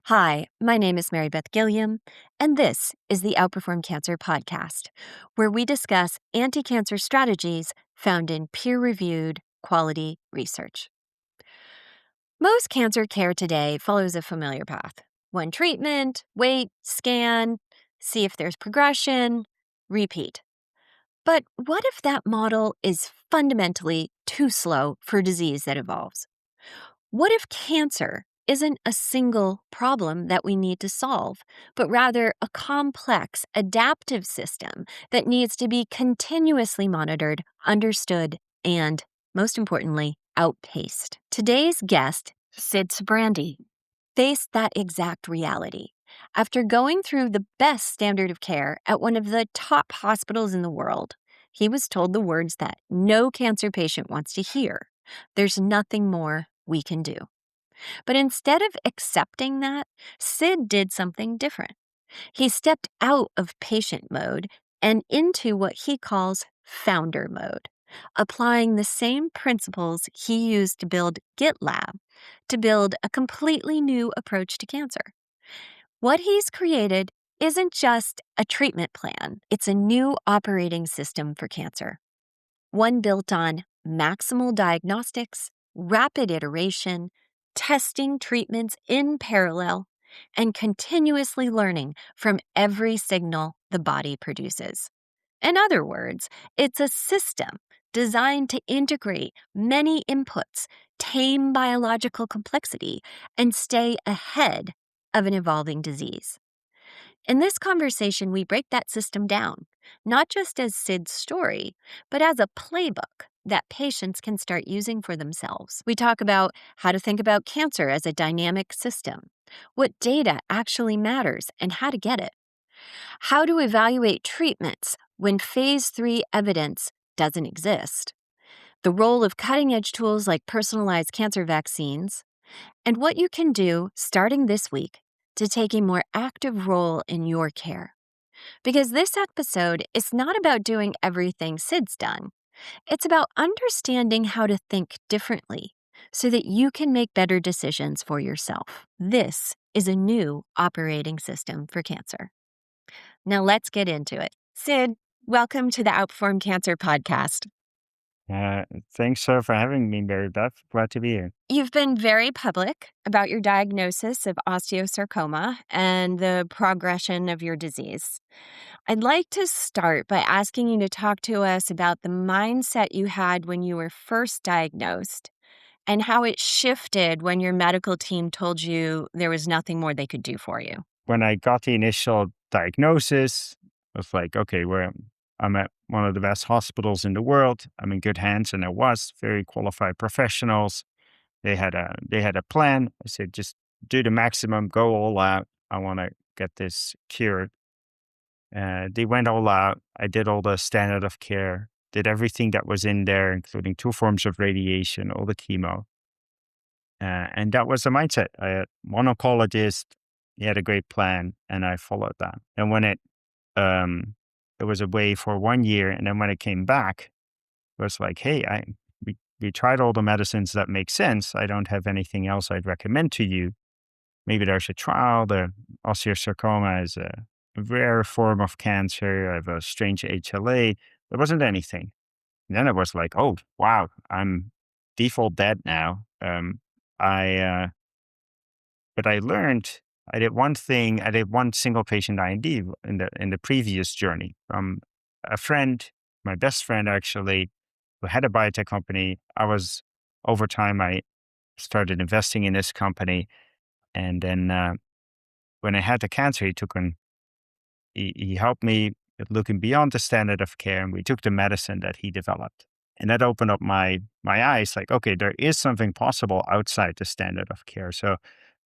Hi, my name is Mary Beth Gilliam, and this is the Outperform Cancer podcast, where we discuss anti-cancer strategies found in peer-reviewed quality research. Most cancer care today follows a familiar path. One treatment, wait, scan, see if there's progression, repeat. But what if that model is fundamentally too slow for disease that evolves? What if cancer isn't a single problem that we need to solve, but rather a complex, adaptive system that needs to be continuously monitored, understood, and, most importantly, outpaced? Today's guest, Sid Sijbrandij, faced that exact reality. After going through the best standard of care at one of the top hospitals in the world, he was told the words that no cancer patient wants to hear. There's nothing more we can do. But instead of accepting that, Sid did something different. He stepped out of patient mode and into what he calls founder mode, applying the same principles he used to build GitLab to build a completely new approach to cancer. What he's created isn't just a treatment plan, it's a new operating system for cancer. One built on maximal diagnostics, rapid iteration, testing treatments in parallel, and continuously learning from every signal the body produces. In other words, it's a system designed to integrate many inputs, tame biological complexity, and stay ahead of an evolving disease. In this conversation, we break that system down, not just as Sid's story, but as a playbook that patients can start using for themselves. We talk about how to think about cancer as a dynamic system, what data actually matters and how to get it, how to evaluate treatments when phase 3 evidence doesn't exist, the role of cutting-edge tools like personalized cancer vaccines, and what you can do starting this week to take a more active role in your care. Because this episode is not about doing everything Sid's done. It's about understanding how to think differently so that you can make better decisions for yourself. This is a new operating system for cancer. Now let's get into it. Sid, welcome to the Outperform Cancer podcast. Thanks for having me, Mary Beth. Glad to be here. You've been very public about your diagnosis of osteosarcoma and the progression of your disease. I'd like to start by asking you to talk to us about the mindset you had when you were first diagnosed and how it shifted when your medical team told you there was nothing more they could do for you. When I got the initial diagnosis, I was like, okay, I'm at one of the best hospitals in the world. I'm in good hands, and I was very qualified professionals. They had a plan. I said, just do the maximum, go all out. I want to get this cured. They went all out. I did all the standard of care, did everything that was in there, including 2 forms of radiation, all the chemo. And that was the mindset. I had one oncologist. He had a great plan, and I followed that. And when it was away for 1 year, and then when it came back, it was like, hey, we tried all the medicines that make sense. I don't have anything else I'd recommend to you. Maybe there's a trial. The osteosarcoma is a rare form of cancer. I have a strange HLA. There wasn't anything. And then it was like, oh, wow, I'm default dead now. But I learned, I did one single patient IND in the previous journey from a friend, my best friend actually, who had a biotech company. Over time, I started investing in this company. And then when I had the cancer, he helped me with looking beyond the standard of care, and we took the medicine that he developed. And that opened up my eyes, like, okay, there is something possible outside the standard of care. So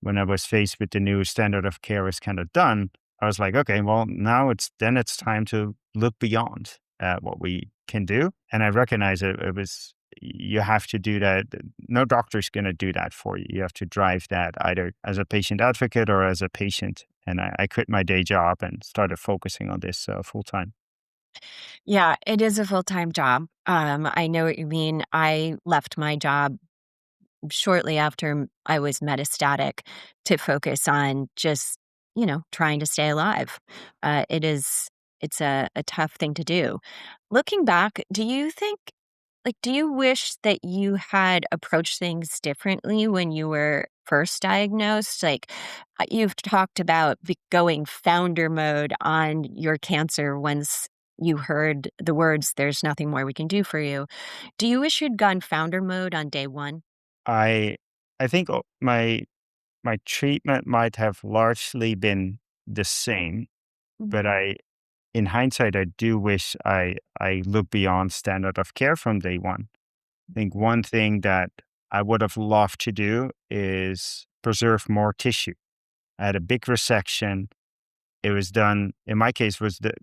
when I was faced with the new standard of care was kind of done, I was like, okay, well, now it's time to look beyond what we can do. And I recognize you have to do that. No doctor's going to do that for you. You have to drive that either as a patient advocate or as a patient. And I quit my day job and started focusing on this full time. Yeah, it is a full-time job. I know what you mean. I left my job shortly after I was metastatic to focus on just, trying to stay alive. It's a tough thing to do. Looking back, do you wish that you had approached things differently when you were first diagnosed? Like, you've talked about going founder mode on your cancer once you heard the words, "There's nothing more we can do for you." Do you wish you'd gone founder mode on day one? I I think my treatment might have largely been the same, but Mhm. in hindsight, I do wish I looked beyond standard of care from day one. I think one thing that I would have loved to do is preserve more tissue. I had a big resection. It was done, in my case,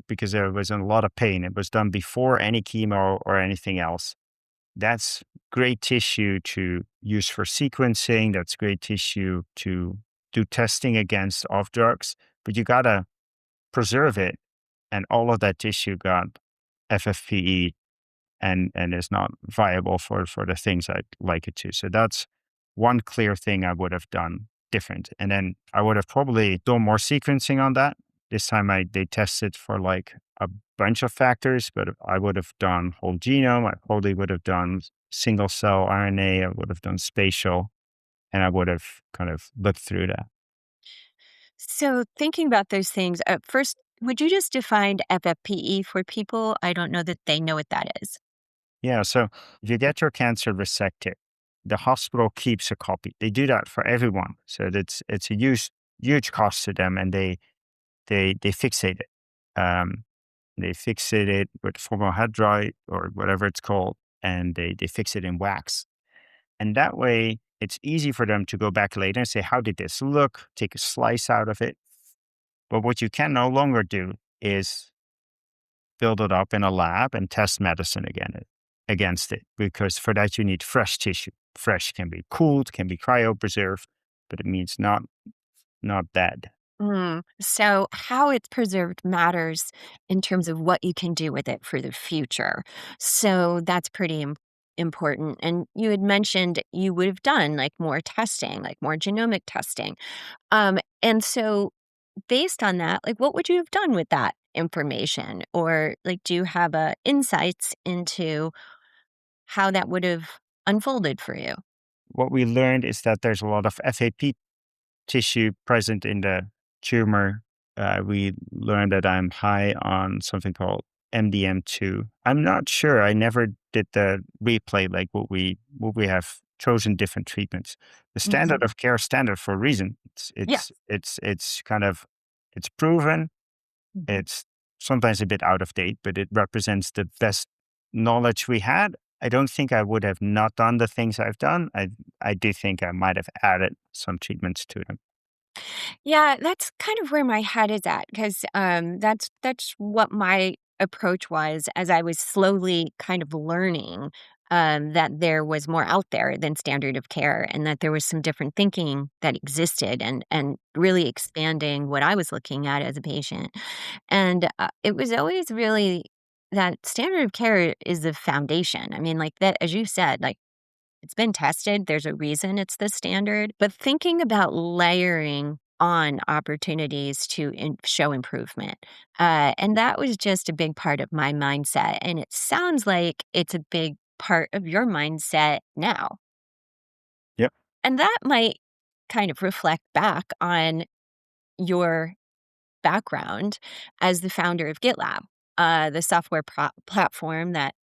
because there was a lot of pain. It was done before any chemo or anything else. That's great tissue to use for sequencing. That's great tissue to do testing against off drugs, but you gotta preserve it. And all of that tissue got FFPE and is not viable for the things I'd like it to. So that's one clear thing I would have done different. And then I would have probably done more sequencing on that. This time they tested for like a bunch of factors, but I would have done whole genome. I probably would have done single cell RNA. I would have done spatial, and I would have kind of looked through that. So, thinking about those things, first, would you just define FFPE for people? I don't know that they know what that is. Yeah. So if you get your cancer resected, the hospital keeps a copy. They do that for everyone. So it's a huge cost to them, and they fixate it. Um, they fixate it with formaldehyde or whatever it's called, and they fix it in wax. And that way, it's easy for them to go back later and say, "How did this look?" Take a slice out of it. But what you can no longer do is build it up in a lab and test medicine against it, because for that you need fresh tissue. Fresh can be cooled, can be cryopreserved, but it means not dead. So, how it's preserved matters in terms of what you can do with it for the future. So, that's pretty important. And you had mentioned you would have done like more testing, like more genomic testing. And so, based on that, like, what would you have done with that information? Or, like, do you have insights into how that would have unfolded for you? What we learned is that there's a lot of FAP tissue present in the tumor. We learned that I'm high on something called MDM2. I'm not sure. I never did the replay, like what we have chosen different treatments. The Mhm. standard of care standard for a reason. Yeah. It's kind of it's proven. Mhm. It's sometimes a bit out of date, but it represents the best knowledge we had. I don't think I would have not done the things I've done. I do think I might have added some treatments to them. Yeah, that's kind of where my head is at because that's what my approach was as I was slowly kind of learning that there was more out there than standard of care, and that there was some different thinking that existed, and really expanding what I was looking at as a patient. And it was always really that standard of care is the foundation. I mean, like that, as you said, like it's been tested, there's a reason it's the standard, but thinking about layering on opportunities to show improvement. And that was just a big part of my mindset. And it sounds like it's a big part of your mindset now. Yep. And that might kind of reflect back on your background as the founder of GitLab, the software platform that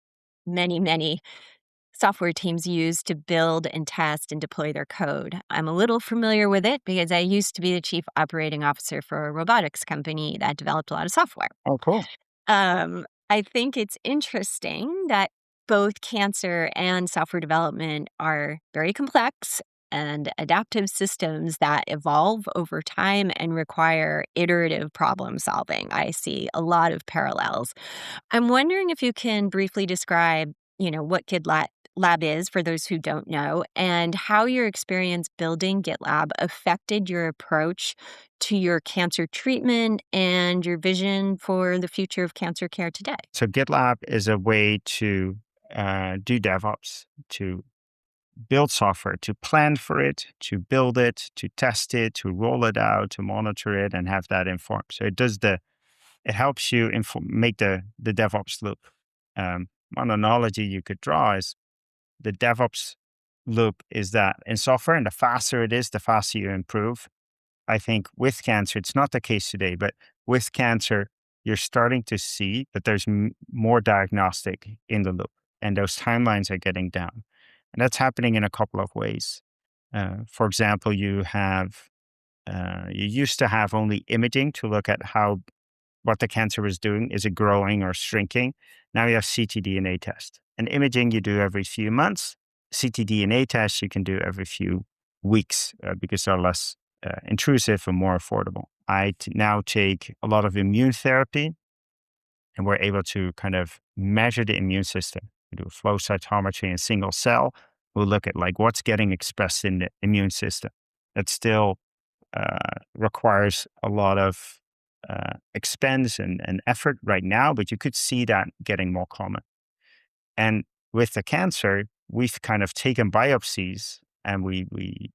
many software teams use to build and test and deploy their code. I'm a little familiar with it because I used to be the chief operating officer for a robotics company that developed a lot of software. Oh, cool. I think it's interesting that both cancer and software development are very complex and adaptive systems that evolve over time and require iterative problem solving. I see a lot of parallels. I'm wondering if you can briefly describe, what GitLab Lab is for those who don't know, and how your experience building GitLab affected your approach to your cancer treatment and your vision for the future of cancer care today. So GitLab is a way to do DevOps, to build software, to plan for it, to build it, to test it, to roll it out, to monitor it, and have that informed. So it helps you make the DevOps loop. One analogy you could draw is the DevOps loop is that in software, and the faster it is, the faster you improve. I think with cancer, it's not the case today, but with cancer, you're starting to see that there's more diagnostic in the loop, and those timelines are getting down. And that's happening in a couple of ways. For example, you used to have only imaging to look at what the cancer is doing. Is it growing or shrinking? Now you have ctDNA test. And imaging you do every few months. ctDNA tests you can do every few weeks because they're less intrusive and more affordable. I now take a lot of immune therapy, and we're able to kind of measure the immune system. We do flow cytometry in single cell. We'll look at like what's getting expressed in the immune system. That still requires a lot of expense and effort right now, but you could see that getting more common. And with the cancer, we've kind of taken biopsies and we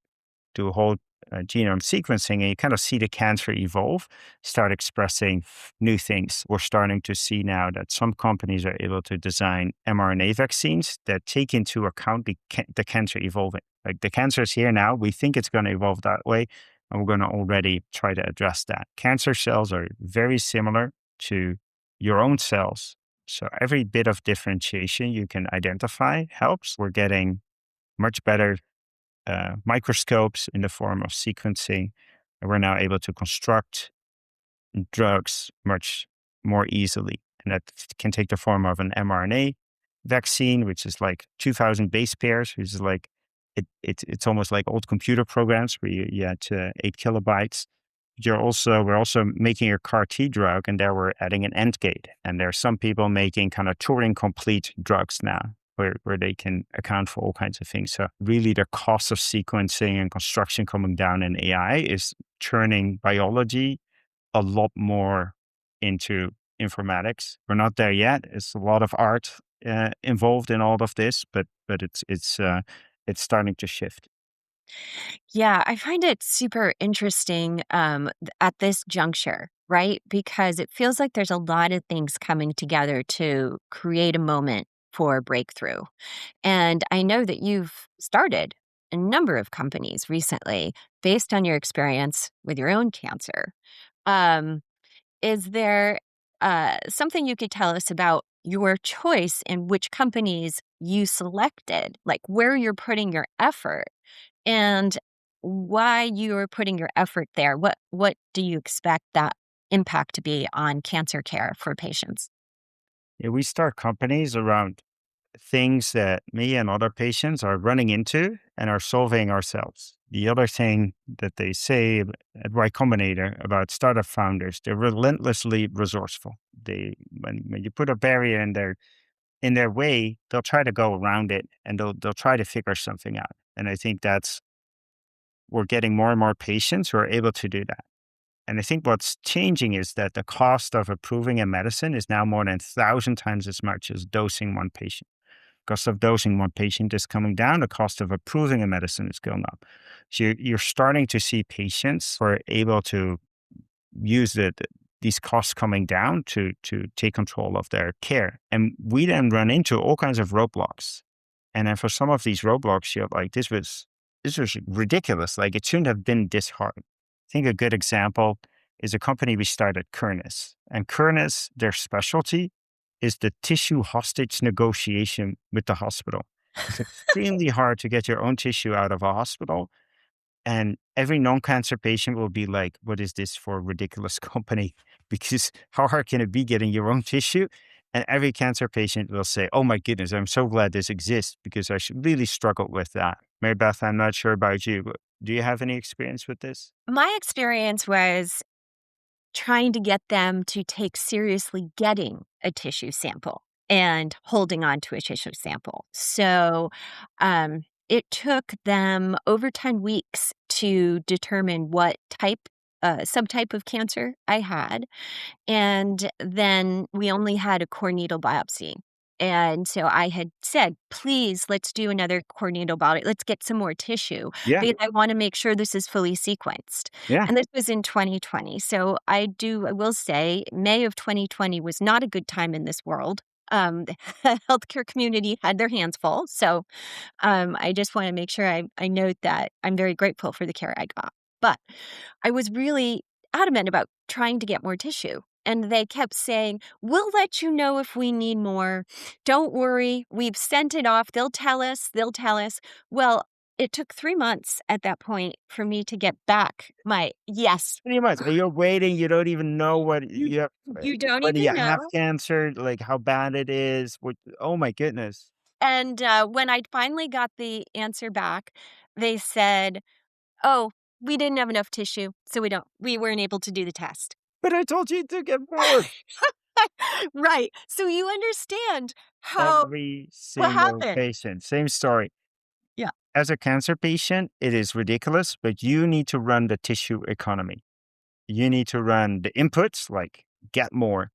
do a whole genome sequencing, and you kind of see the cancer evolve, start expressing new things. We're starting to see now that some companies are able to design mRNA vaccines that take into account the cancer evolving. Like the cancer is here now, we think it's going to evolve that way, and we're going to already try to address that. Cancer cells are very similar to your own cells. So every bit of differentiation you can identify helps. We're getting much better microscopes in the form of sequencing. And we're now able to construct drugs much more easily. And that can take the form of an mRNA vaccine, which is like 2,000 base pairs, which is like, it's almost like old computer programs where you had 8 kilobytes. We're also making a CAR T drug, and there we're adding an end gate. And there are some people making kind of Turing complete drugs now, where they can account for all kinds of things. So really the cost of sequencing and construction coming down in AI is turning biology a lot more into informatics. We're not there yet. It's a lot of art involved in all of this, but it's starting to shift. Yeah, I find it super interesting at this juncture, right? Because it feels like there's a lot of things coming together to create a moment for breakthrough. And I know that you've started a number of companies recently based on your experience with your own cancer. Um, is there something you could tell us about your choice in which companies you selected, like where you're putting your effort? And why you're putting your effort there. What do you expect that impact to be on cancer care for patients? Yeah, we start companies around things that me and other patients are running into and are solving ourselves. The other thing that they say at Y Combinator about startup founders, they're relentlessly resourceful. When you put a barrier in their way, they'll try to go around it, and they'll try to figure something out. And I think we're getting more and more patients who are able to do that. And I think what's changing is that the cost of approving a medicine is now more than 1,000 times as much as dosing one patient. Cost of dosing one patient is coming down. The cost of approving a medicine is going up. So you're starting to see patients who are able to use these costs coming down to take control of their care. And we then run into all kinds of roadblocks. And then for some of these roadblocks, you're like, this was ridiculous. Like it shouldn't have been this hard. I think a good example is a company we started, Kernus. And Kernus, their specialty is the tissue hostage negotiation with the hospital. It's extremely hard to get your own tissue out of a hospital. And every non-cancer patient will be like, what is this for a ridiculous company? Because how hard can it be getting your own tissue? And every cancer patient will say, oh my goodness, I'm so glad this exists because I should really struggled with that. Mary Beth, I'm not sure about you, but do you have any experience with this? My experience was trying to get them to take seriously getting a tissue sample and holding on to a tissue sample. So it took them over 10 weeks to determine what subtype of cancer I had. And then we only had a core needle biopsy. And so I had said, please, let's do another coordinated biopsy. Let's get some more tissue Yeah. because I want to make sure this is fully sequenced. Yeah. And this was in 2020. So I will say, May of 2020 was not a good time in this world. The healthcare community had their hands full. So I just want to make sure I note that I'm very grateful for the care I got. But I was really adamant about trying to get more tissue. And they kept saying, we'll let you know if we need more. Don't worry. We've sent it off. They'll tell us. They'll tell us. Well, it took 3 months at that point for me to get back my yes. Pretty much. And you're waiting. You don't even know what You, you have, you don't whether you even have know. cancer, like how bad it is. What, oh my goodness. And when I finally got the answer back, they said, oh, we didn't have enough tissue, so we weren't able to do the test. But I told you to get more. Right. So you understand how Every what single happened. patient, same story. Yeah. As a cancer patient, it is ridiculous, but you need to run the tissue economy. You need to run the inputs, like get more,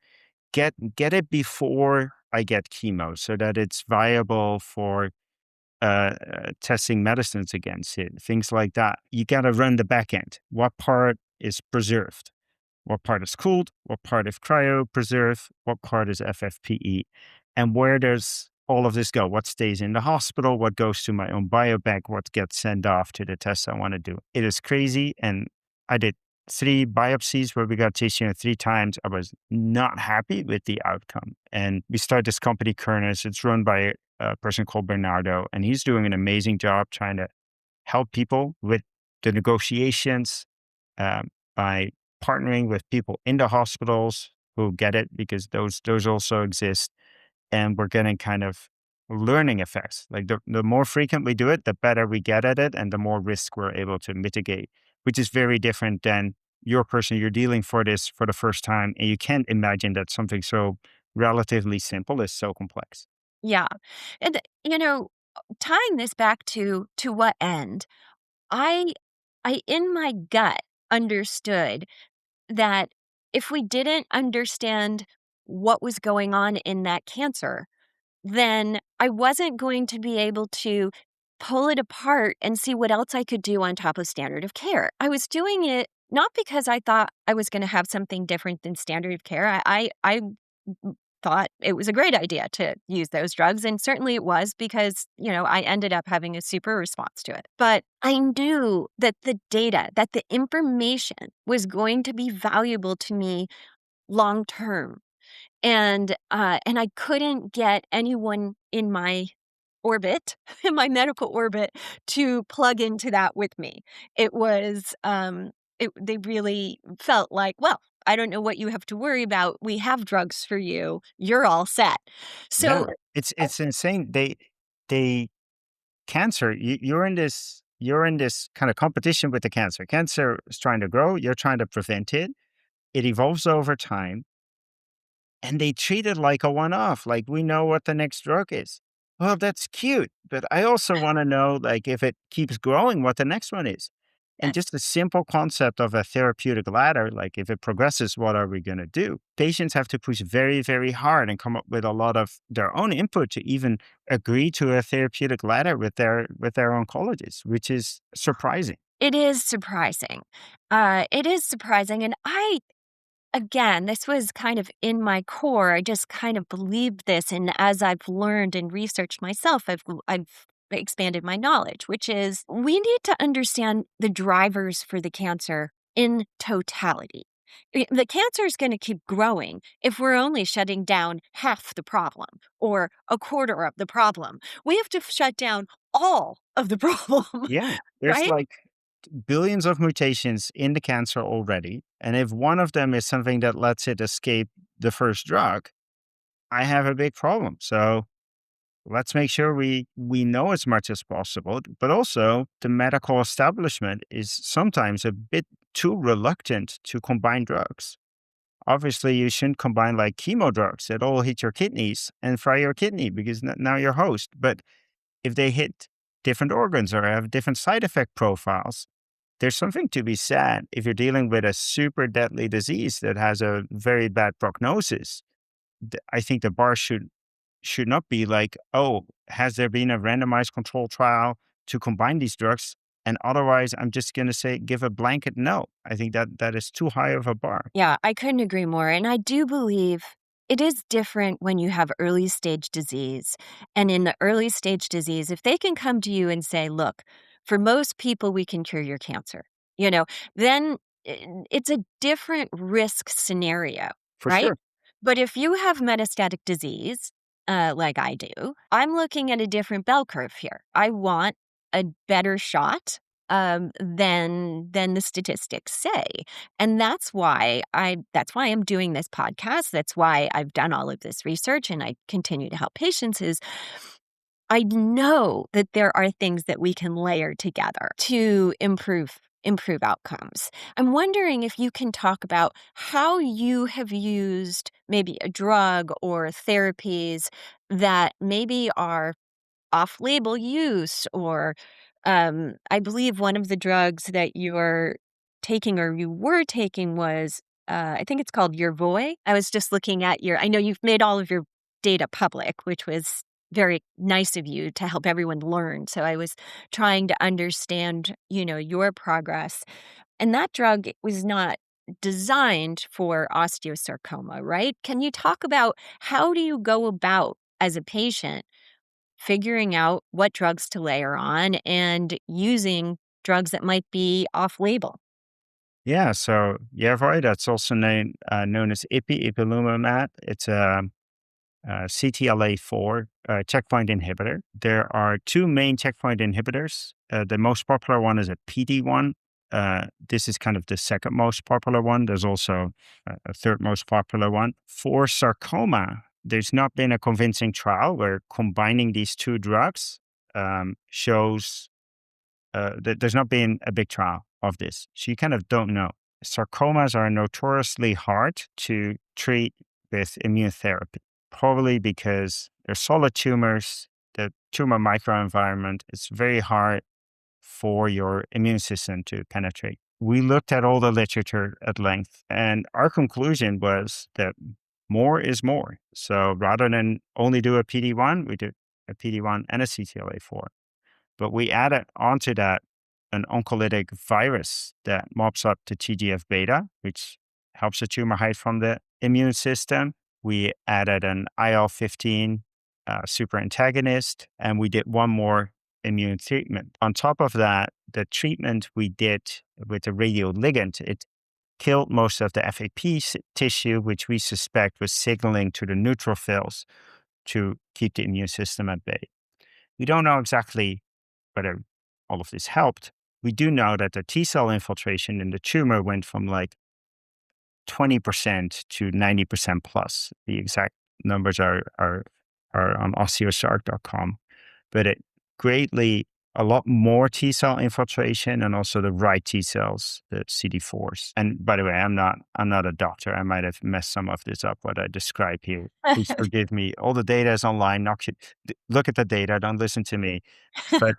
get it before I get chemo so that it's viable for testing medicines against it, things like that. You got to run the back end. What part is preserved? What part is cooled? What part is cryo preserved? What part is FFPE? And where does all of this go? What stays in the hospital? What goes to my own biobank? What gets sent off to the tests I want to do? It is crazy. And I did 3 biopsies where we got tissue, and 3 times I was not happy with the outcome. And we started this company, Kerners. It's run by a person called Bernardo, and he's doing an amazing job trying to help people with the negotiations by partnering with people in the hospitals who get it, because those also exist. And we're getting kind of learning effects. Like the more frequent we do it, the better we get at it and the more risk we're able to mitigate, which is very different than your person. You're dealing for this for the first time, and you can't imagine that something so relatively simple is so complex. Yeah. And tying this back to what end, I I in my gut understood that if we didn't understand what was going on in that cancer, then I wasn't going to be able to pull it apart and see what else I could do on top of standard of care. I was doing it not because I thought I was going to have something different than standard of care. I thought it was a great idea to use those drugs. And certainly it was because, I ended up having a super response to it. But I knew that the data, that the information was going to be valuable to me long term. And I couldn't get anyone in my orbit, in my medical orbit, to plug into that with me. It was, they really felt like, well, I don't know what you have to worry about. We have drugs for you. You're all set. Yeah, So, it's insane. They cancer. You're in this kind of competition with the cancer. Cancer is trying to grow. You're trying to prevent it. It evolves over time. And they treat it like a one-off, like we know what the next drug is. Well, that's cute, but I also want to know, like, if it keeps growing, what the next one is. And just the simple concept of a therapeutic ladder, like if it progresses, what are we going to do? Patients have to push very, very hard and come up with a lot of their own input to even agree to a therapeutic ladder with their oncologist, which is surprising. it is surprising. It is surprising. And again, this was kind of in my core. I just kind of believed this. And as I've learned and researched myself, I've expanded my knowledge, which is we need to understand the drivers for the cancer in totality. The cancer is going to keep growing if we're only shutting down half the problem or a quarter of the problem. We have to shut down all of the problem, Yeah, there's right? like billions of mutations in the cancer already. And if one of them is something that lets it escape the first drug, I have a big problem. So let's make sure we know as much as possible. But also, the medical establishment is sometimes a bit too reluctant to combine drugs. Obviously, you shouldn't combine like chemo drugs that all hit your kidneys and fry your kidney because now you're host. But if they hit different organs or have different side effect profiles, there's something to be said if you're dealing with a super deadly disease that has a very bad prognosis. I think the bar should should not be like, oh, has there been a randomized control trial to combine these drugs? And otherwise, I'm just going to say, give a blanket no. I think that is too high of a bar. Yeah, I couldn't agree more. And I do believe it is different when you have early stage disease. And in the early stage disease, if they can come to you and say, look, for most people, we can cure your cancer, you know, then it's a different risk scenario, For right? sure. But if you have metastatic disease, like I do, I'm looking at a different bell curve here. I want a better shot than the statistics say. And that's why I'm doing this podcast. That's why I've done all of this research and I continue to help patients is I know that there are things that we can layer together to improve outcomes. I'm wondering if you can talk about how you have used maybe a drug or therapies that maybe are off-label use or I believe one of the drugs that you're taking or you were taking was I think it's called Yervoy. I was just looking at I know you've made all of your data public, which was very nice of you to help everyone learn. So I was trying to understand, your progress. And that drug was not designed for osteosarcoma, right? Can you talk about how do you go about as a patient figuring out what drugs to layer on and using drugs that might be off label? Yeah. So Yervoy, that's also known as ipilimumab. It's a CTLA4 checkpoint inhibitor. There are two main checkpoint inhibitors. The most popular one is a PD-1. This is kind of the second most popular one. There's also a third most popular one. For sarcoma, there's not been a convincing trial where combining these two drugs shows that there's not been a big trial of this. So you kind of don't know. Sarcomas are notoriously hard to treat with immune therapy, probably because they're solid tumors. The tumor microenvironment is very hard for your immune system to penetrate. We looked at all the literature at length, and our conclusion was that more is more. So rather than only do a PD-1, we did a PD-1 and a CTLA4. But we added onto that an oncolytic virus that mops up the TGF beta, which helps the tumor hide from the immune system. We added an IL-15 super antagonist, and we did one more immune treatment. On top of that, the treatment we did with the radioligand, it killed most of the FAP tissue, which we suspect was signaling to the neutrophils to keep the immune system at bay. We don't know exactly whether all of this helped. We do know that the T cell infiltration in the tumor went from like 20% to 90% plus. The exact numbers are on osteosarc.com. But it greatly, a lot more T cell infiltration and also the right T cells, the CD4s. And by the way, I'm not a doctor. I might have messed some of this up, what I describe here. Please forgive me. All the data is online. Look at the data. Don't listen to me. But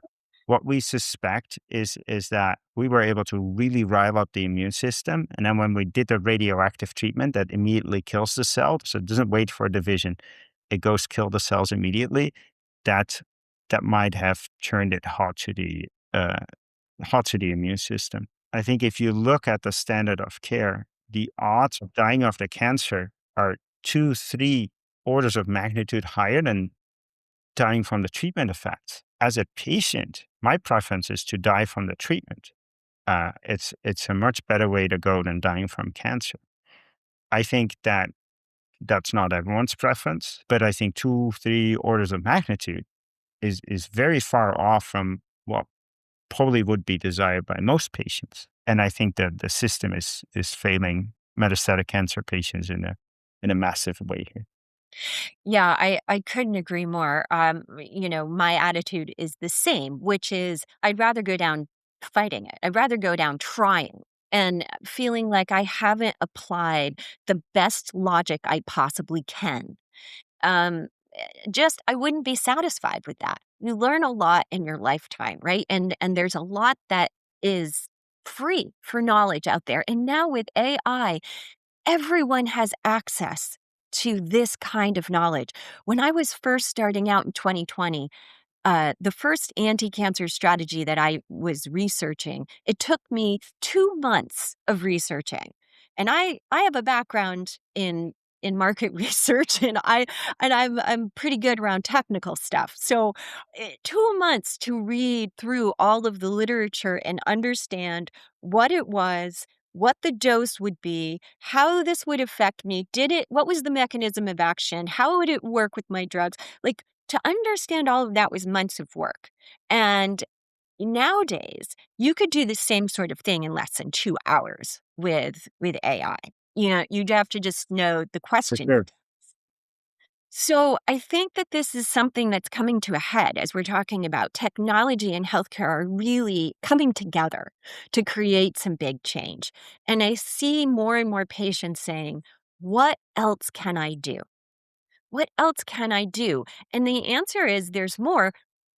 what we suspect is that we were able to really rile up the immune system. And then when we did the radioactive treatment, that immediately kills the cell. So it doesn't wait for division. It goes kill the cells immediately. That might have turned it hot to the immune system. I think if you look at the standard of care, the odds of dying of the cancer are 2-3 orders of magnitude higher than dying from the treatment effects. As a patient, my preference is to die from the treatment. It's a much better way to go than dying from cancer. I think that's not everyone's preference, but I think 2-3 orders of magnitude is very far off from what probably would be desired by most patients. And I think that the system is failing metastatic cancer patients in a massive way here. Yeah, I couldn't agree more. My attitude is the same, which is I'd rather go down fighting it. I'd rather go down trying and feeling like I haven't applied the best logic I possibly can. Um, just I wouldn't be satisfied with that. You learn a lot in your lifetime, right? And there's a lot that is free for knowledge out there. And now with AI, everyone has access to this kind of knowledge. When I was first starting out in 2020, the first anti-cancer strategy that I was researching, it took me 2 months of researching. And I have a background in market research, and I'm pretty good around technical stuff. So, 2 months to read through all of the literature and understand what it was, what the dose would be, how this would affect me, what was the mechanism of action, how would it work with my drugs? Like, to understand all of that was months of work. And nowadays, you could do the same sort of thing in less than 2 hours with AI. You'd have to just know the For question. sure. So I think that this is something that's coming to a head as we're talking about technology and healthcare are really coming together to create some big change. And I see more and more patients saying, "What else can I do? What else can I do?" And the answer is there's more,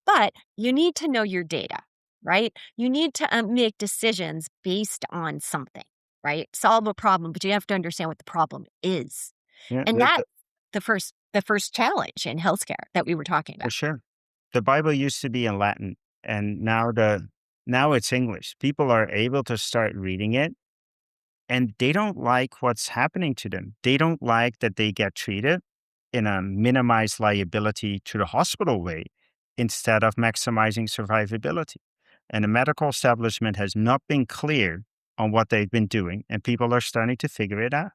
but you need to know your data, right? You need to make decisions based on something, right? Solve a problem, but you have to understand what the problem is. Yeah, And that's the first challenge in healthcare that we were talking for about. sure. The Bible used to be in Latin, and now it's English. People are able to start reading it, and they don't like what's happening to them. They don't like that they get treated in a minimized liability to the hospital way instead of maximizing survivability. And the medical establishment has not been clear on what they've been doing, and people are starting to figure it out.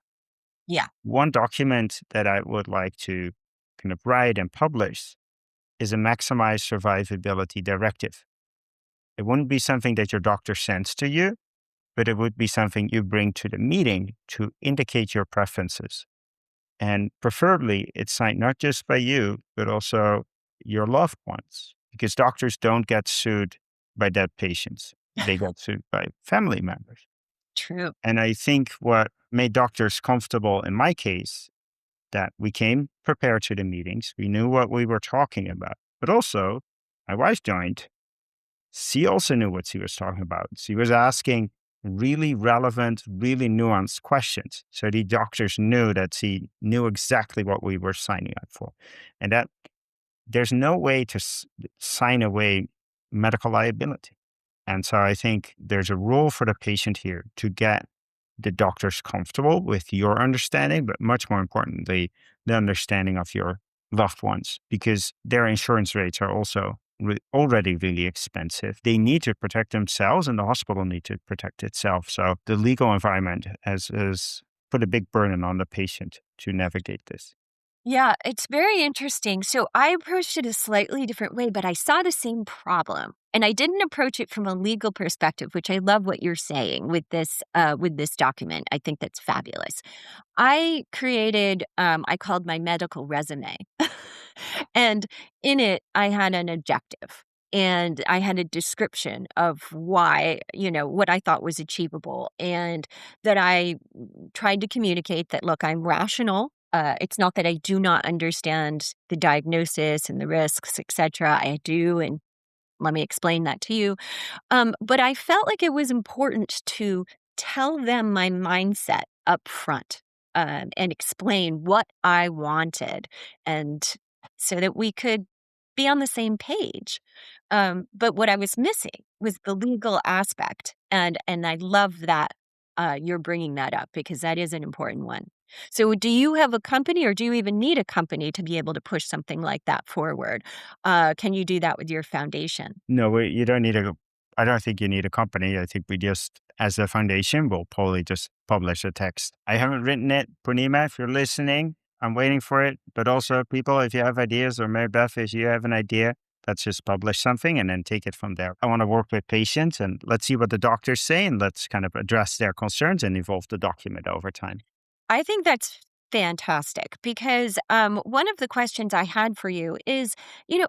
Yeah, One document that I would like to kind of write and publish is a maximized survivability directive. It wouldn't be something that your doctor sends to you, but it would be something you bring to the meeting to indicate your preferences. And preferably, it's signed not just by you, but also your loved ones, because doctors don't get sued by dead patients. They get sued by family members. true. And I think what made doctors comfortable in my case, that we came prepared to the meetings, we knew what we were talking about, but also my wife joined. She also knew what she was talking about. She was asking really relevant, really nuanced questions. So the doctors knew that she knew exactly what we were signing up for. And that there's no way to sign away medical liability. And so I think there's a role for the patient here to get the doctors comfortable with your understanding, but much more importantly, the understanding of your loved ones, because their insurance rates are also already really expensive. They need to protect themselves, and the hospital need to protect itself. So the legal environment has put a big burden on the patient to navigate this. Yeah, it's very interesting. So I approached it a slightly different way, but I saw the same problem. And I didn't approach it from a legal perspective, which I love what you're saying with this document. I think that's fabulous. I called my medical resume. And in it, I had an objective and I had a description of why, what I thought was achievable. And that I tried to communicate that, look, I'm rational. It's not that I do not understand the diagnosis and the risks, et cetera. I do. And let me explain that to you. But I felt like it was important to tell them my mindset up front, and explain what I wanted, and so that we could be on the same page. But what I was missing was the legal aspect, and I love that you're bringing that up because that is an important one. So, do you have a company, or do you even need a company to be able to push something like that forward? Can you do that with your foundation? No, you don't need I don't think you need a company. I think we just, as a foundation, will probably just publish a text. I haven't written it. Punima, if you're listening, I'm waiting for it. But also, people, if you have ideas, or Mary Beth, if you have an idea, let's just publish something and then take it from there. I want to work with patients, and let's see what the doctors say, and let's kind of address their concerns and evolve the document over time. I think that's fantastic because one of the questions I had for you is,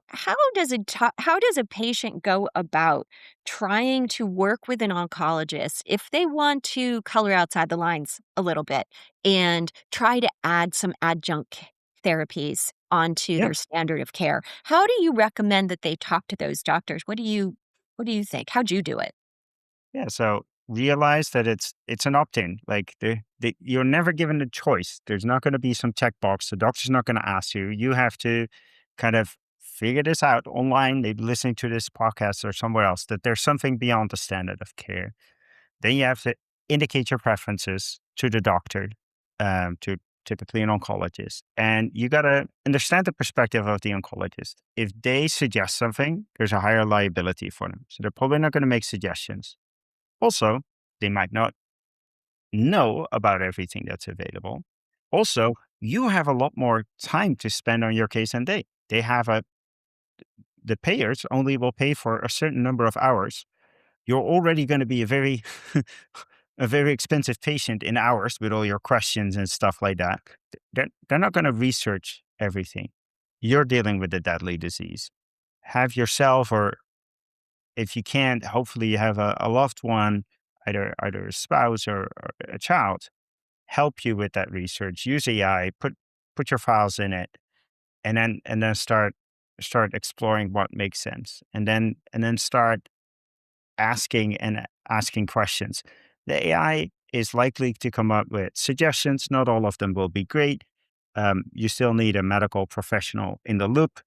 how does a patient go about trying to work with an oncologist if they want to color outside the lines a little bit and try to add some adjunct therapies onto Yeah. their standard of care? How do you recommend that they talk to those doctors? What do you think? How'd you do it? Yeah. So realize that it's an opt-in. Like you're never given a choice. There's not going to be some checkbox. The doctor's not going to ask you. You have to kind of figure this out online, maybe listening to this podcast or somewhere else, that there's something beyond the standard of care. Then you have to indicate your preferences to the doctor, to typically an oncologist. And you got to understand the perspective of the oncologist. If they suggest something, there's a higher liability for them. So they're probably not going to make suggestions. Also, they might not know about everything that's available. Also, you have a lot more time to spend on your case than they have the payers only will pay for a certain number of hours. You're already going to be a very a very expensive patient in hours with all your questions and stuff like that. They're not going to research everything. You're dealing with a deadly disease. Have yourself, or if you can't, hopefully you have a loved one, either a spouse or a child, help you with that research. Use AI, put your files in it, and then start exploring what makes sense, and then start asking questions. The AI is likely to come up with suggestions. Not all of them will be great. You still need a medical professional in the loop,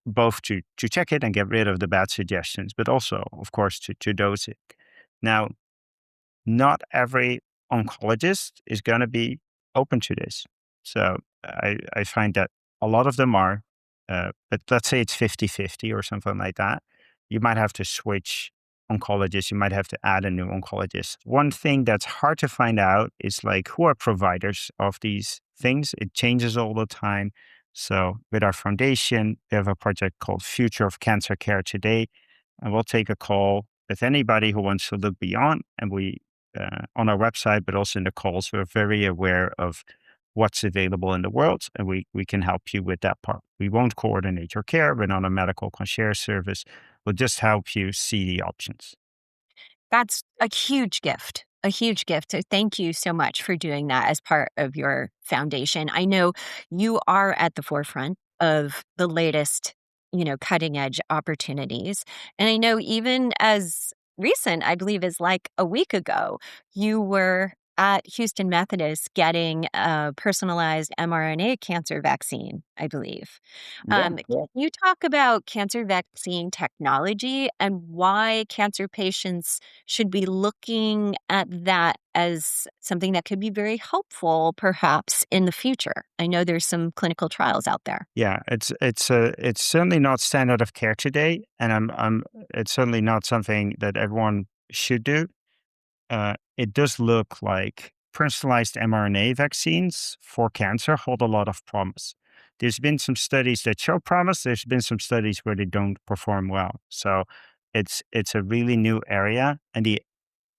both to check it and get rid of the bad suggestions, but also, of course, to dose it. Now, not every oncologist is going to be open to this. So I find that a lot of them are, but let's say it's 50-50 or something like that. You might have to switch oncologists. You might have to add a new oncologist. One thing that's hard to find out is like who are providers of these things. It changes all the time. So with our foundation, we have a project called Future of Cancer Care Today, and we'll take a call with anybody who wants to look beyond. And we, on our website, but also in the calls, we're very aware of what's available in the world, and we can help you with that part. We won't coordinate your care. We're not a medical concierge service. We'll just help you see the options. That's a huge gift, a huge gift. So thank you so much for doing that as part of your foundation. I know you are at the forefront of the latest, cutting edge opportunities. And I know even as recent, I believe is like a week ago, you were at Houston Methodist getting a personalized mRNA cancer vaccine, I believe. Yeah. Can you talk about cancer vaccine technology and why cancer patients should be looking at that as something that could be very helpful, perhaps in the future? I know there's some clinical trials out there. Yeah, it's certainly not standard of care today, and I'm it's certainly not something that everyone should do. It does look like personalized mRNA vaccines for cancer hold a lot of promise. There's been some studies that show promise. There's been some studies where they don't perform well. So it's a really new area, and the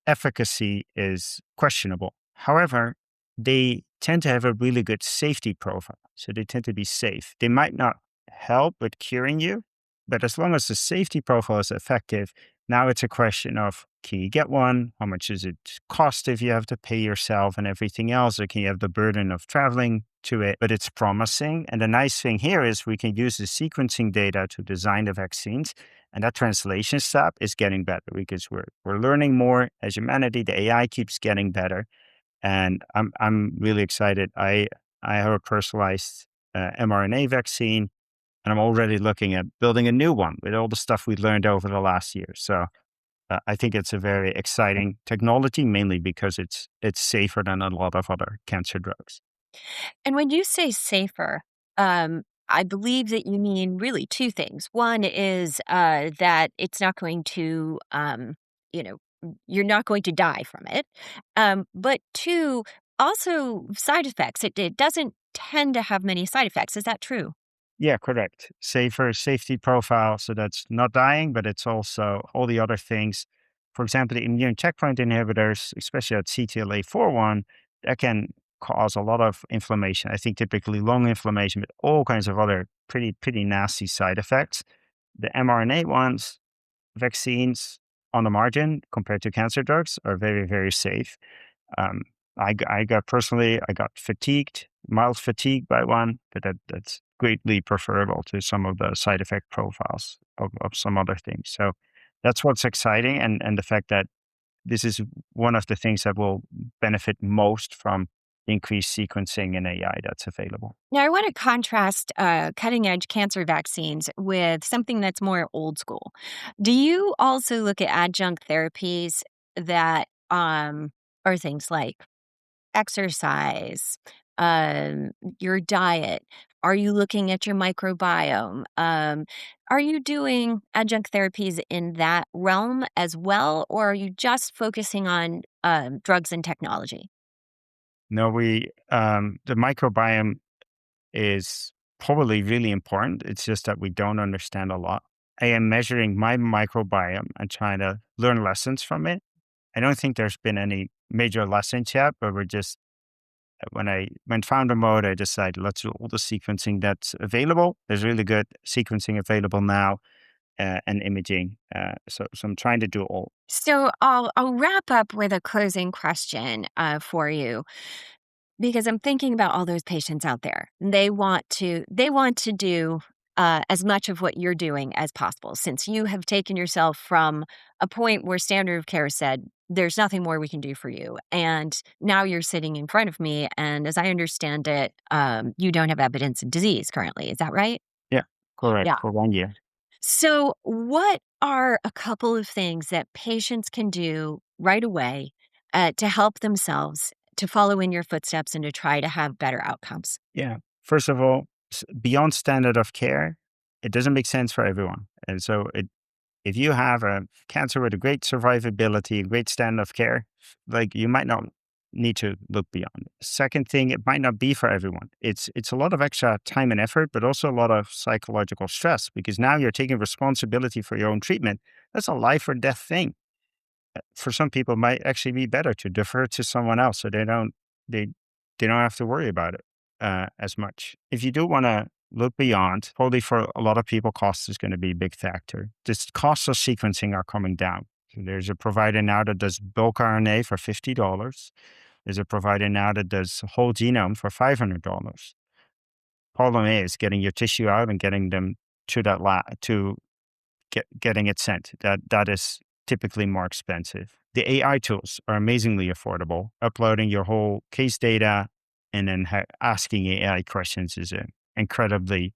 efficacy is questionable. However, they tend to have a really good safety profile. So they tend to be safe. They might not help with curing you, but as long as the safety profile is effective, now it's a question of, can you get one? How much does it cost if you have to pay yourself and everything else? Or can you have the burden of traveling to it? But it's promising. And the nice thing here is we can use the sequencing data to design the vaccines. And that translation step is getting better because we're learning more as humanity. The AI keeps getting better, and I'm really excited. I have a personalized mRNA vaccine, and I'm already looking at building a new one with all the stuff we learned over the last year. So I think it's a very exciting technology, mainly because it's safer than a lot of other cancer drugs. And when you say safer, I believe that you mean really two things. One is that it's not going to, you're not going to die from it. But two, also side effects. It doesn't tend to have many side effects. Is that true? Yeah, correct. Safer safety profile. So that's not dying, but it's also all the other things. For example, the immune checkpoint inhibitors, especially at CTLA-4 that can cause a lot of inflammation. I think typically lung inflammation, but all kinds of other pretty nasty side effects. The mRNA ones, vaccines on the margin compared to cancer drugs are very, very safe. Um, I got personally, I got fatigued, mild fatigue by one, but that's greatly preferable to some of the side effect profiles of some other things. So that's what's exciting. And the fact that this is one of the things that will benefit most from increased sequencing and AI that's available. Now, I want to contrast cutting edge cancer vaccines with something that's more old school. Do you also look at adjunct therapies that are things like exercise, um, your diet? Are you looking at your microbiome? Are you doing adjunct therapies in that realm as well, or are you just focusing on drugs and technology? No, the microbiome is probably really important. It's just that we don't understand a lot. I am measuring my microbiome and trying to learn lessons from it. I don't think there's been any major lessons yet, but we're just when I went founder mode, I decided let's do all the sequencing that's available. There's really good sequencing available now and imaging. So I'm trying to do all. So I'll wrap up with a closing question for you. Because I'm thinking about all those patients out there. They want to do as much of what you're doing as possible, since you have taken yourself from a point where standard of care said, there's nothing more we can do for you. And now you're sitting in front of me. And as I understand it, you don't have evidence of disease currently. Is that right? Yeah, correct Yeah. for 1 year. So, what are a couple of things that patients can do right away to help themselves to follow in your footsteps and to try to have better outcomes? Yeah. First of all, beyond standard of care, it doesn't make sense for everyone. And so if you have a cancer with a great survivability, a great standard of care, like you might not need to look beyond. Second thing, it might not be for everyone. It's a lot of extra time and effort, but also a lot of psychological stress because now you're taking responsibility for your own treatment. That's a life or death thing. For some people, it might actually be better to defer to someone else so they they don't have to worry about it as much. If you do want to look beyond, probably for a lot of people, cost is going to be a big factor. This costs of sequencing are coming down. So there's a provider now that does bulk RNA for $50. There's a provider now that does whole genome for $500. Problem is getting your tissue out and getting them to that to getting it sent. That is typically more expensive. The AI tools are amazingly affordable. Uploading your whole case data and then asking AI questions is an incredibly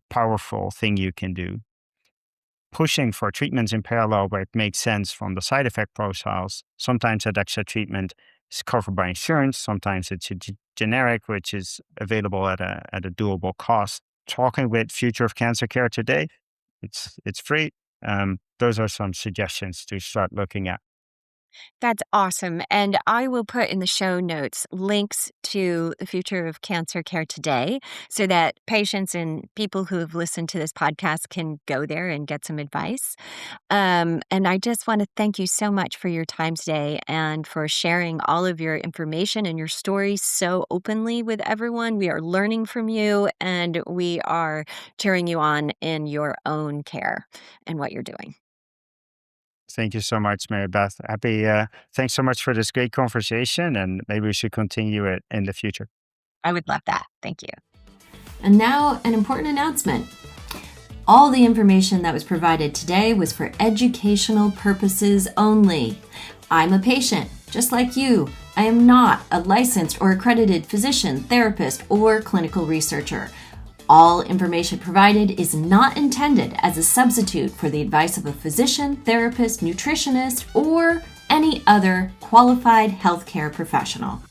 powerful thing you can do. Pushing for treatments in parallel where it makes sense from the side effect profiles. Sometimes that extra treatment is covered by insurance. Sometimes it's a generic, which is available at a doable cost. Talking with Future of Cancer Care today, it's free. Those are some suggestions to start looking at. That's awesome. And I will put in the show notes links to the Future of Cancer Care today so that patients and people who have listened to this podcast can go there and get some advice. And I just want to thank you so much for your time today and for sharing all of your information and your story so openly with everyone. We are learning from you and we are cheering you on in your own care and what you're doing. Thank you so much, Mary Beth. Thanks so much for this great conversation, and maybe we should continue it in the future. I would love that. Thank you. And now, an important announcement. All the information that was provided today was for educational purposes only. I'm a patient, just like you. I am not a licensed or accredited physician, therapist, or clinical researcher. All information provided is not intended as a substitute for the advice of a physician, therapist, nutritionist, or any other qualified healthcare professional.